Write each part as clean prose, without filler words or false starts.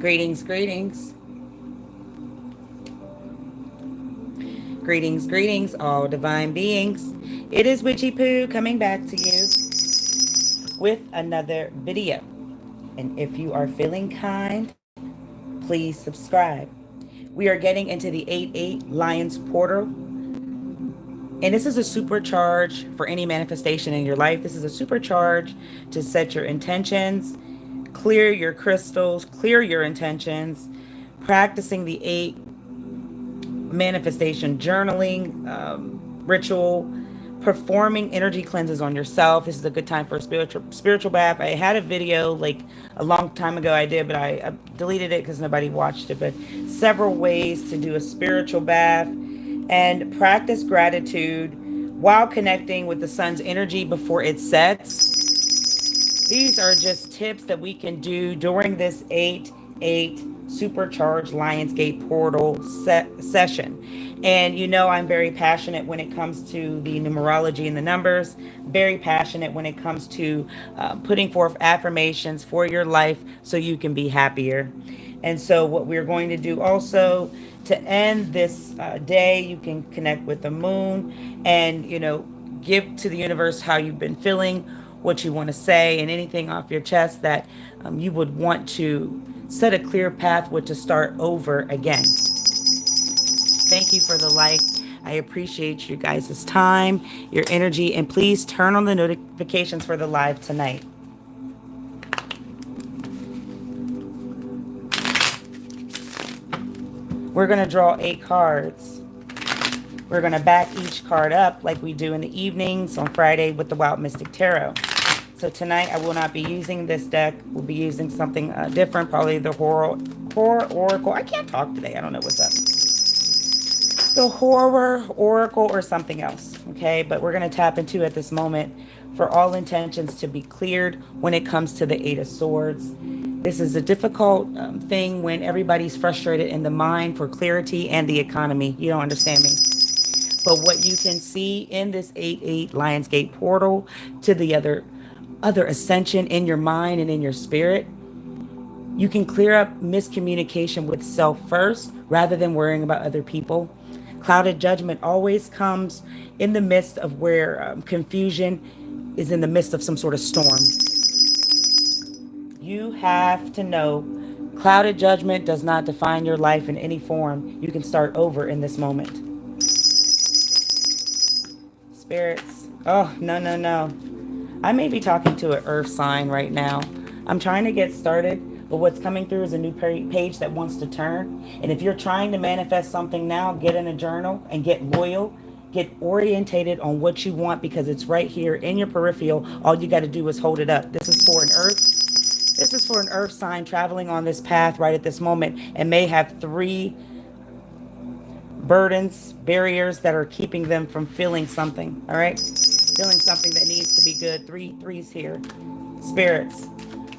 Greetings, greetings. Greetings, greetings, all divine beings. It is Witchy Poo coming back to you with another video. And if you are feeling kind, please subscribe. We are getting into the 8-8 Lions Portal. And this is a supercharge for any manifestation in your life. This is a supercharge to set your intentions, clear your crystals, clear your intentions, practicing the 8 manifestation journaling ritual, performing energy cleanses on yourself. This is a good time for a spiritual bath. I had a video like a long time ago I did, but I deleted it because nobody watched it. But several ways to do a spiritual bath and practice gratitude while connecting with the sun's energy before it sets. These are just tips that we can do during this 8-8 supercharged Lionsgate portal session. And you know, I'm very passionate when it comes to the numerology and the numbers, very passionate when it comes to putting forth affirmations for your life so you can be happier. And so, what we're going to do also to end this day, you can connect with the moon and, you know, give to the universe how you've been feeling, what you want to say, and anything off your chest that you would want to set a clear pathway to start over again. Thank you for the like. I appreciate you guys' time, your energy, and please turn on the notifications for the live tonight. We're going to draw 8 cards. We're going to back each card up like we do in the evenings on Friday with the Wild Mystic Tarot. So tonight I will not be using this deck. We'll be using something different, probably the Horror Oracle. I can't talk today. I don't know what's up. The Horror Oracle or something else, okay? But we're going to tap into at this moment for all intentions to be cleared when it comes to the 8 of Swords. This is a difficult thing when everybody's frustrated in the mind for clarity and the economy. You don't understand me. But what you can see in this 8-8 Lionsgate portal to the other ascension in your mind and in your spirit, you can clear up miscommunication with self first rather than worrying about other people. Clouded judgment always comes in the midst of where confusion is in the midst of some sort of storm. You have to know clouded judgment does not define your life in any form. You can start over in this moment. Spirits. Oh, no, no, no. I may be talking to an earth sign right now. I'm trying to get started, but what's coming through is a new page that wants to turn. And if you're trying to manifest something now, get in a journal and get loyal. Get orientated on what you want because it's right here in your peripheral. All you got to do is hold it up. This is for an earth. This is for an earth sign traveling on this path right at this moment and may have 3 burdens, barriers that are keeping them from feeling something, all right? Feeling something that needs to be good. 3 threes here. Spirits.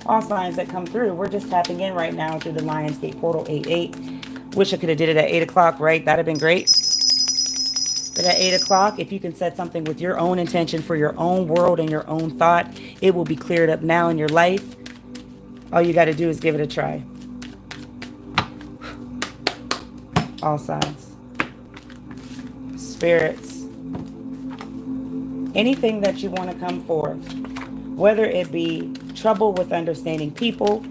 All signs that come through. We're just tapping in right now through the Lionsgate portal 8-8. Wish I could have did it at 8 o'clock, right? That'd have been great. But at 8 o'clock, if you can set something with your own intention for your own world and your own thought, it will be cleared up now in your life. All you got to do is give it a try. All signs. Spirits. Anything that you want to come forth, whether it be trouble with understanding people,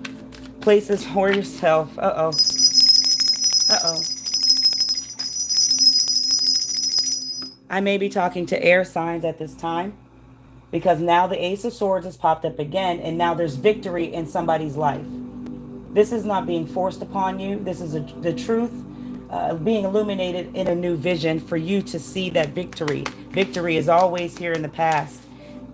places, or yourself. Uh-oh. Uh-oh. I may be talking to air signs at this time because now the Ace of Swords has popped up again and now there's victory in somebody's life. This is not being forced upon you. This is the truth being illuminated in a new vision for you to see that victory. Victory is always here in the past.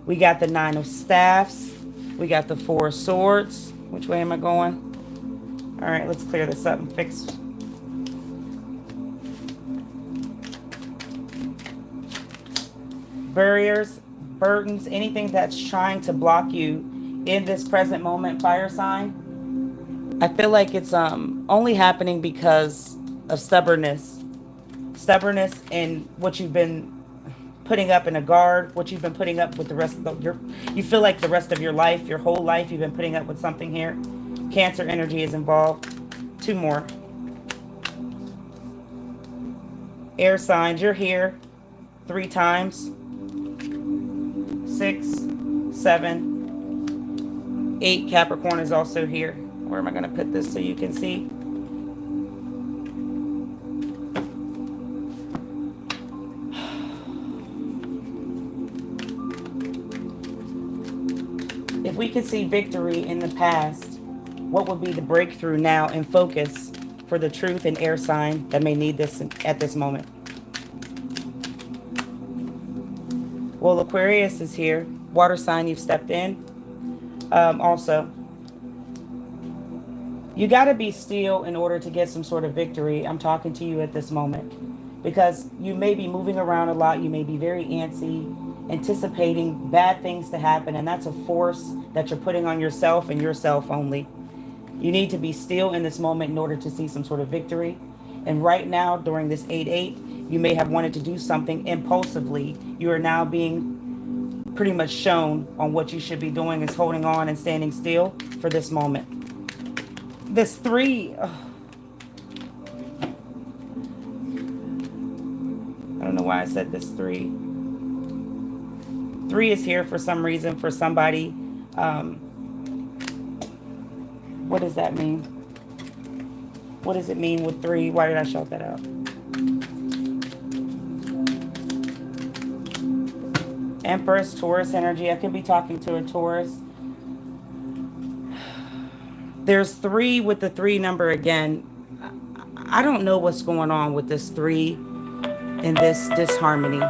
We got the 9 of Staffs. We got the 4 of Swords. Which way am I going? All right, let's clear this up and fix. Barriers, burdens, anything that's trying to block you in this present moment, fire sign. I feel like it's only happening because of stubbornness in what you've been putting up in a guard, what you've been putting up with the rest of you feel like the rest of your life, your whole life, you've been putting up with something here. Cancer energy is involved. 2 more. Air signs, you're here 3 times. 6, 7, 8. Capricorn is also here. Where am I going to put this so you can see? If we could see victory in the past, what would be the breakthrough now and focus for the truth and air sign that may need this at this moment? Well, Aquarius is here. Water sign, you've stepped in. Also, you got to be still in order to get some sort of victory. I'm talking to you at this moment because you may be moving around a lot. You may be very antsy, anticipating bad things to happen, and that's a force that you're putting on yourself and yourself only. You need to be still in this moment in order to see some sort of victory. And right now, during this 8-8, you may have wanted to do something impulsively. You are now being pretty much shown on what you should be doing is holding on and standing still for this moment. This 3, I don't know why I said this 3. 3 is here for some reason for somebody. What does that mean? What does it mean with 3? Why did I shout that out? Empress, Taurus energy. I could be talking to a Taurus. There's 3 with the 3 number again. I don't know what's going on with this 3 and this disharmony.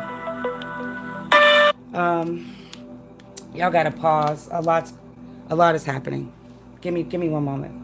Y'all gotta pause. A lot is happening. Give me 1 moment.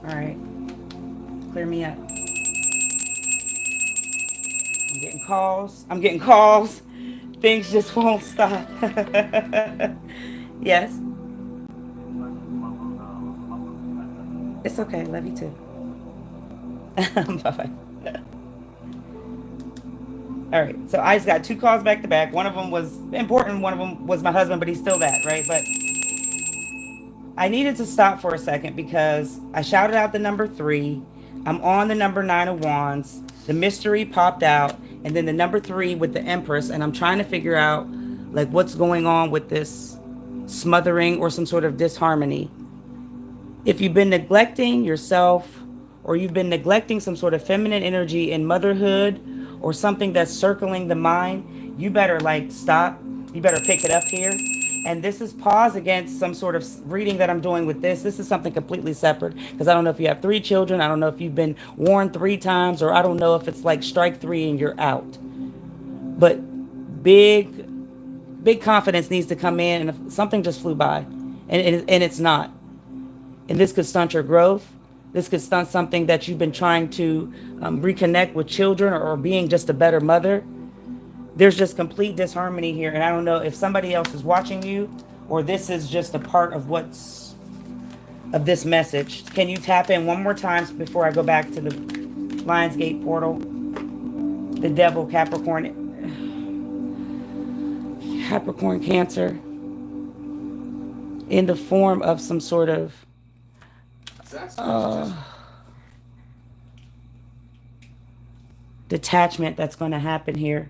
All right, clear me up. I'm getting calls. Things just won't stop. Yes. It's okay. Love you too. Bye-bye. All right. So I just got 2 calls back to back. One of them was important. One of them was my husband, but he's still that, right? But I needed to stop for a second because I shouted out the number 3. I'm on the number 9 of Wands. The mystery popped out. And then the number 3 with the Empress. And I'm trying to figure out like what's going on with this smothering or some sort of disharmony. If you've been neglecting yourself or you've been neglecting some sort of feminine energy in motherhood or something that's circling the mind, you better like stop. You better pick it up here. And this is pause against some sort of reading that I'm doing with this. This is something completely separate because I don't know if you have 3 children. I don't know if you've been warned 3 times, or I don't know if it's like strike 3 and you're out. But big confidence needs to come in, and if something just flew by, and it's not. And this could stunt your growth. This could stunt something that you've been trying to reconnect with children or being just a better mother. There's just complete disharmony here. And I don't know if somebody else is watching you or this is just a part of of this message. Can you tap in one more time before I go back to the Lionsgate portal? The Devil, Capricorn, Cancer, in the form of some sort of detachment that's going to happen here.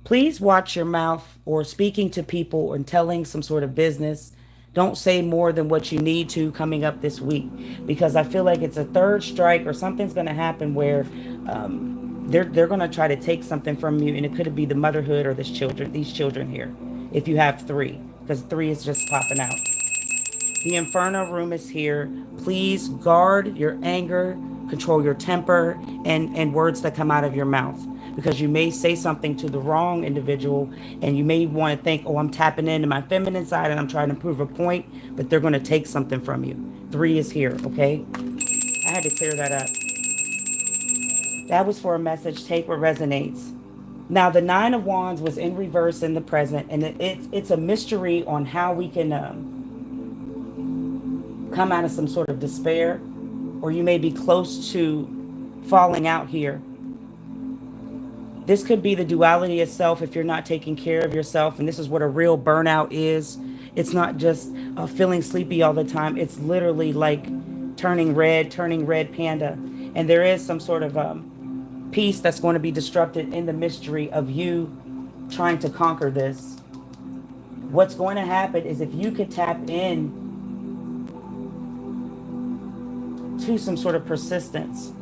Please watch your mouth or speaking to people and telling some sort of business. Don't say more than what you need to coming up this week, because I feel like it's a 3rd strike or something's going to happen where they're going to try to take something from you, and it could be the motherhood or these children here. If you have 3, because 3 is just popping out. The Inferno room is here. Please guard your anger, control your temper, and words that come out of your mouth. Because you may say something to the wrong individual and you may want to think, oh, I'm tapping into my feminine side and I'm trying to prove a point, but they're going to take something from you. 3 is here, okay? I had to clear that up. That was for a message. Take what resonates. Now, the Nine of Wands was in reverse in the present, and it's a mystery on how we can come out of some sort of despair, or you may be close to falling out here. This could be the duality itself if you're not taking care of yourself, and this is what a real burnout is. It's not just feeling sleepy all the time. It's literally like turning red panda. And there is some sort of peace that's going to be disrupted in the mystery of you trying to conquer this. What's going to happen is if you could tap in to some sort of persistence,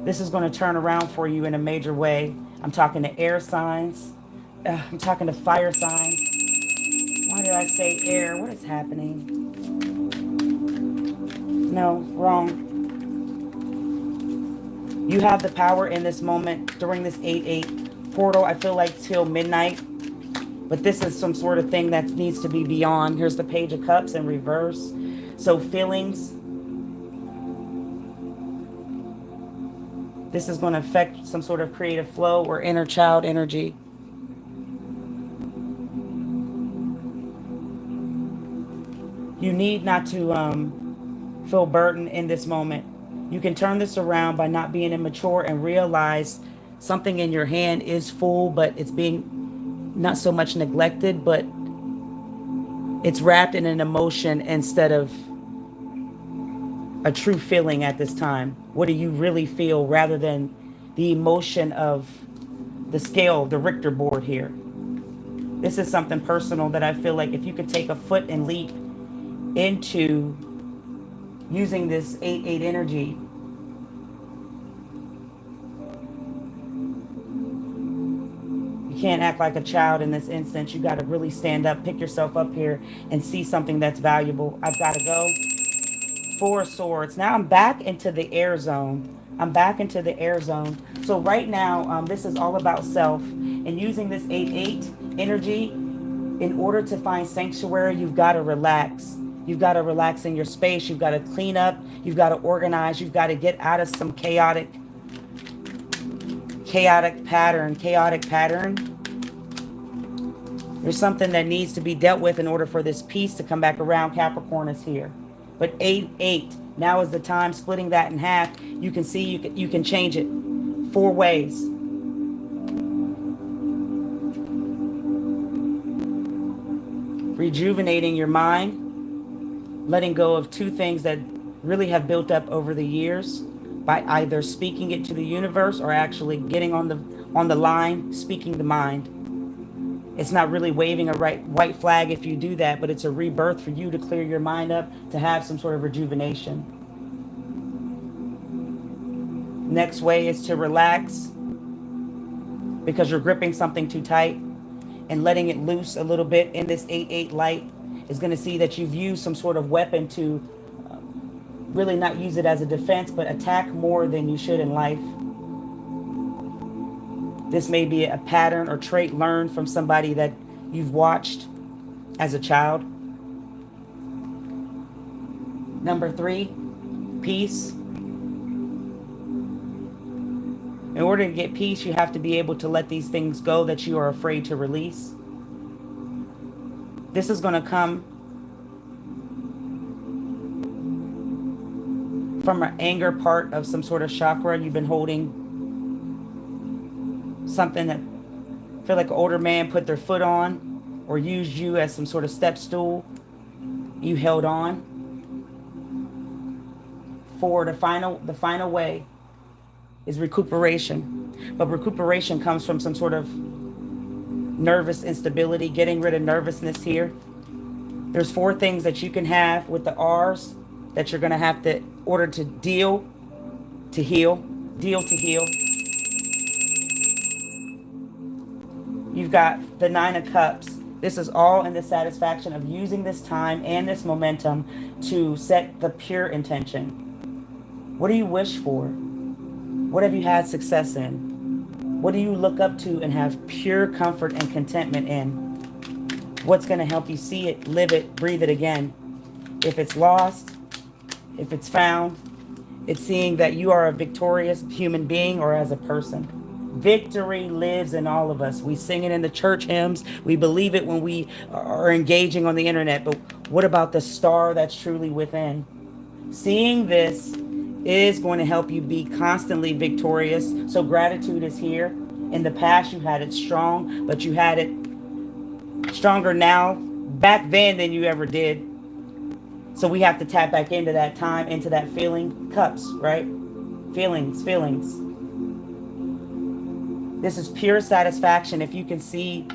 this is going to turn around for you in a major way. I'm talking to air signs. I'm talking to fire signs. Why did I say air? What is happening? No, wrong. You have the power in this moment during this 8-8 portal. I feel like till midnight. But this is some sort of thing that needs to be beyond. Here's the Page of Cups in reverse. So feelings. This is going to affect some sort of creative flow or inner child energy. You need not to feel burdened in this moment. You can turn this around by not being immature and realize something in your hand is full, but it's being not so much neglected, but it's wrapped in an emotion instead of a true feeling at this time. What do you really feel rather than the emotion of the scale, the Richter board here? This is something personal that I feel like if you could take a foot and leap into using this 8-8 energy, you can't act like a child in this instance. You got to really stand up, pick yourself up here, and see something that's valuable. I've got to go. Four of Swords. Now I'm back into the air zone. I'm back into the air zone. So right now, this is all about self. And using this 8-8 energy, in order to find sanctuary, you've got to relax. You've got to relax in your space. You've got to clean up. You've got to organize. You've got to get out of some chaotic pattern. There's something that needs to be dealt with in order for this piece to come back around. Capricorn is here. But 8-8, now is the time, splitting that in half. You can see you can change it 4 ways. Rejuvenating your mind, letting go of 2 things that really have built up over the years by either speaking it to the universe or actually getting on the line, speaking the mind. It's not really waving a white flag if you do that, but it's a rebirth for you to clear your mind up, to have some sort of rejuvenation. Next way is to relax because you're gripping something too tight, and letting it loose a little bit in this 8-8 light is going to see that you've used some sort of weapon to really not use it as a defense, but attack more than you should in life. This may be a pattern or trait learned from somebody that you've watched as a child. Number 3, peace. In order to get peace, you have to be able to let these things go that you are afraid to release. This is going to come from an anger part of some sort of chakra. You've been holding something that I feel like an older man put their foot on or used you as some sort of step stool. You held on. For the final way is recuperation. But recuperation comes from some sort of nervous instability, getting rid of nervousness here. There's 4 things that you can have with the R's that you're going to have to order to deal to heal. You've got the 9 of Cups. This is all in the satisfaction of using this time and this momentum to set the pure intention. What do you wish for? What have you had success in? What do you look up to and have pure comfort and contentment in? What's going to help you see it, live it, breathe it again? If it's lost, if it's found, it's seeing that you are a victorious human being or as a person. Victory lives in all of us. We sing it in the church hymns. We believe it when we are engaging on the internet. But what about the star that's truly within? Seeing this is going to help you be constantly victorious. So gratitude is here. In the past, you had it strong, but you had it stronger now, back then, than you ever did. So we have to tap back into that time, into that feeling. Cups, right? Feelings, feelings. This is pure satisfaction. If you can see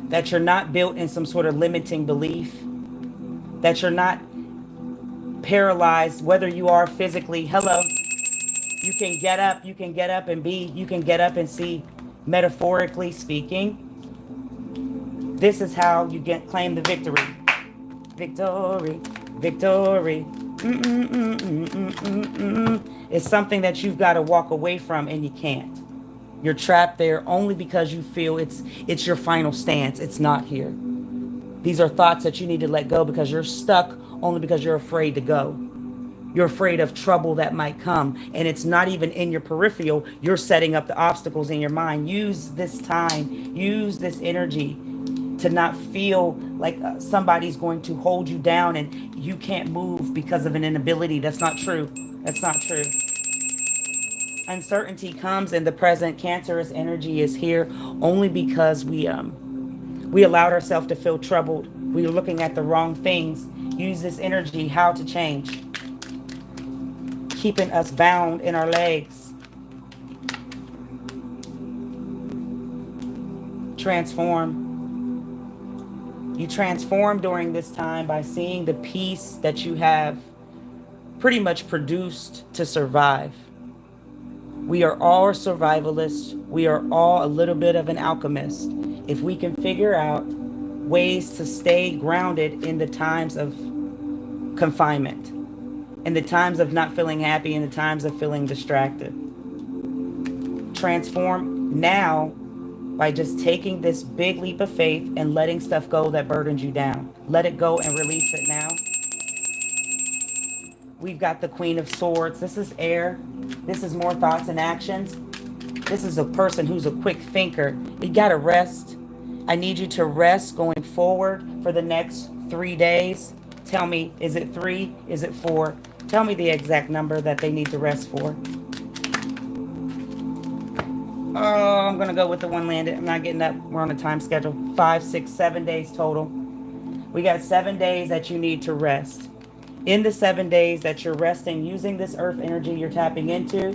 that you're not built in some sort of limiting belief, that you're not paralyzed, whether you are physically, hello, you can get up, you can get up and be, you can get up and see, metaphorically speaking. This is how you claim the victory. Victory, victory. It's something that you've got to walk away from, and you can't. You're trapped there only because you feel it's your final stance. It's not here. These are thoughts that you need to let go because you're stuck only because you're afraid to go. You're afraid of trouble that might come, and it's not even in your peripheral. You're setting up the obstacles in your mind. Use this time, use this energy to not feel like somebody's going to hold you down and you can't move because of an inability. That's not true. That's not true. Uncertainty comes in the present. Cancerous energy is here only because we allowed ourselves to feel troubled. We were looking at the wrong things. Use this energy. How to change. Keeping us bound in our legs. Transform. You transform during this time by seeing the peace that you have pretty much produced to survive. We are all survivalists. We are all a little bit of an alchemist. If we can figure out ways to stay grounded in the times of confinement, in the times of not feeling happy, in the times of feeling distracted. Transform now by just taking this big leap of faith and letting stuff go that burdens you down. Let it go and release it now. We've got the Queen of Swords. This is air. This is more thoughts and actions. This is a person who's a quick thinker. You gotta rest. I need you to rest going forward for the next 3 days. Tell me, is it 3? Is it 4? Tell me the exact number that they need to rest for. Oh, I'm going to go with the one landed. I'm not getting up. We're on a time schedule. 5, 6, 7 days total. We got 7 days that you need to rest. In the 7 days that you're resting, using this earth energy you're tapping into,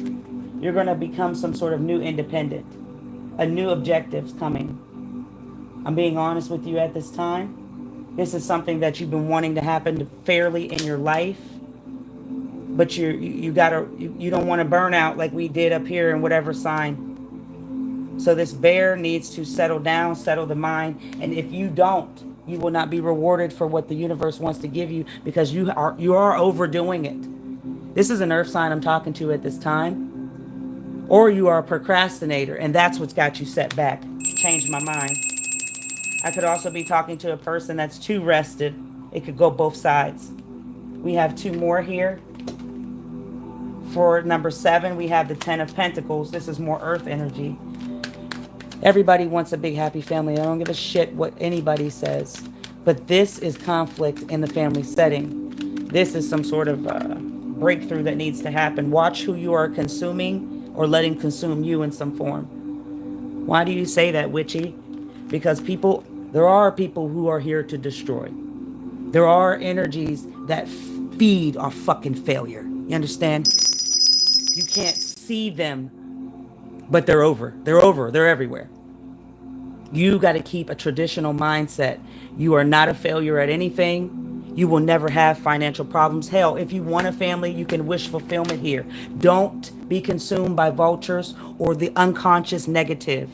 you're going to become some sort of new independent. A new objective's coming. I'm being honest with you at this time. This is something that you've been wanting to happen fairly in your life. But you don't want to burn out like we did up here in whatever sign. So this bear needs to settle down, settle the mind. And if you don't, you will not be rewarded for what the universe wants to give you because you are overdoing it. This is an earth sign I'm talking to at this time. Or you are a procrastinator, and that's what's got you set back. Change my mind. I could also be talking to a person that's too rested. It could go both sides. We have 2 more here. For number 7, we have the 10 of Pentacles. This is more earth energy. Everybody wants a big happy family. I don't give a shit what anybody says. But this is conflict in the family setting. This is some sort of breakthrough that needs to happen. Watch who you are consuming or letting consume you in some form. Why do you say that, Witchy? Because there are people who are here to destroy. There are energies that feed our fucking failure. You understand? You can't see them, but they're over. They're over. They're everywhere. You got to keep a traditional mindset. You are not a failure at anything. You will never have financial problems. Hell, if you want a family, you can wish fulfillment here. Don't be consumed by vultures or the unconscious negative.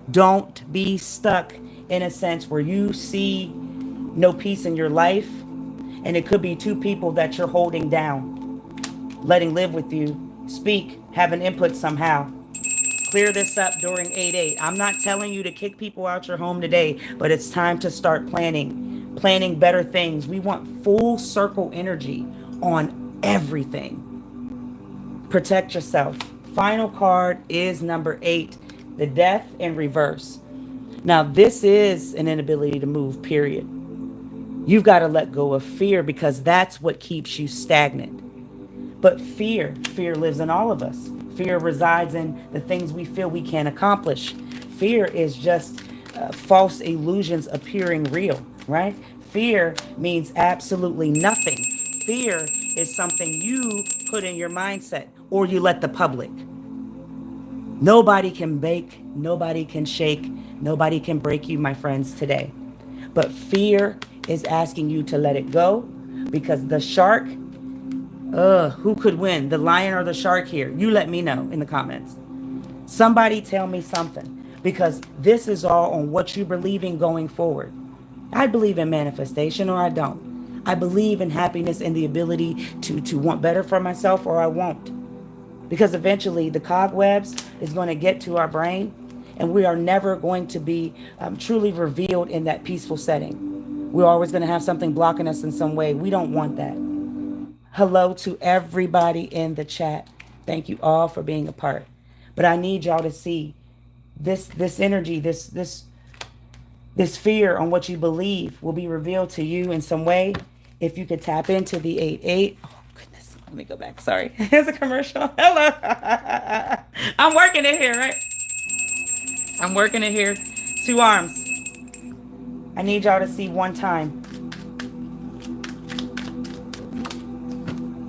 Don't be stuck in a sense where you see no peace in your life, and it could be 2 people that you're holding down, letting live with you, speak, have an input somehow. Clear this up during 8/8. I'm not telling you to kick people out your home today, but it's time to start planning better things. We want full circle energy on everything. Protect yourself. Final card is number 8, the death in reverse. Now, this is an inability to move, period. You've got to let go of fear because that's what keeps you stagnant. But fear lives in all of us. Fear resides in the things we feel we can't accomplish. Fear is just false illusions appearing real, right? Fear means absolutely nothing. Fear is something you put in your mindset or you let the public. Nobody can bake, nobody can shake, nobody can break you, my friends, today. But fear is asking you to let it go because the shark, who could win, the lion or the shark here? You let me know in the comments. Somebody tell me something because this is all on what you believe in going forward. I believe in manifestation or I don't. I believe in happiness and the ability to want better for myself or I won't. Because eventually the cobwebs is going to get to our brain and we are never going to be truly revealed in that peaceful setting. We're always going to have something blocking us in some way. We don't want that. Hello to everybody in the chat. Thank you all for being a part. But I need y'all to see this energy, this fear on what you believe will be revealed to you in some way if you could tap into the 8-8. Oh goodness, let me go back. Sorry, it's a commercial. Hello, I'm working it here, right? I'm working it here. 2 arms. I need y'all to see one time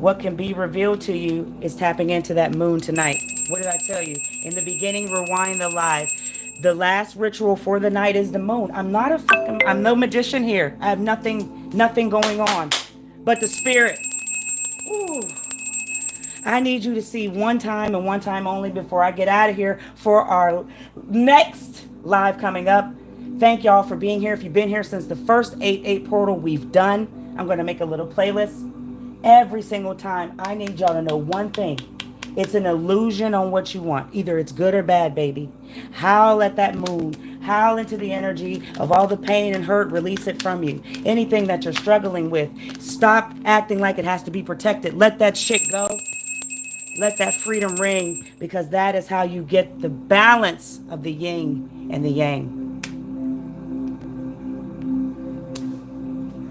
what can be revealed to you is tapping into that moon tonight. What did I tell you? In the beginning, rewind the live. The last ritual for the night is the moon. I'm no magician here. I have nothing going on. But the spirit. Ooh. I need you to see one time and one time only before I get out of here for our next live coming up. Thank y'all for being here. If you've been here since the first 8-8 portal we've done, I'm going to make a little playlist. Every single time, I need y'all to know one thing. It's an illusion on what you want. Either it's good or bad, baby. Howl at that moon. Howl into the energy of all the pain and hurt. Release it from you. Anything that you're struggling with, stop acting like it has to be protected. Let that shit go. Let that freedom ring because that is how you get the balance of the yin and the yang.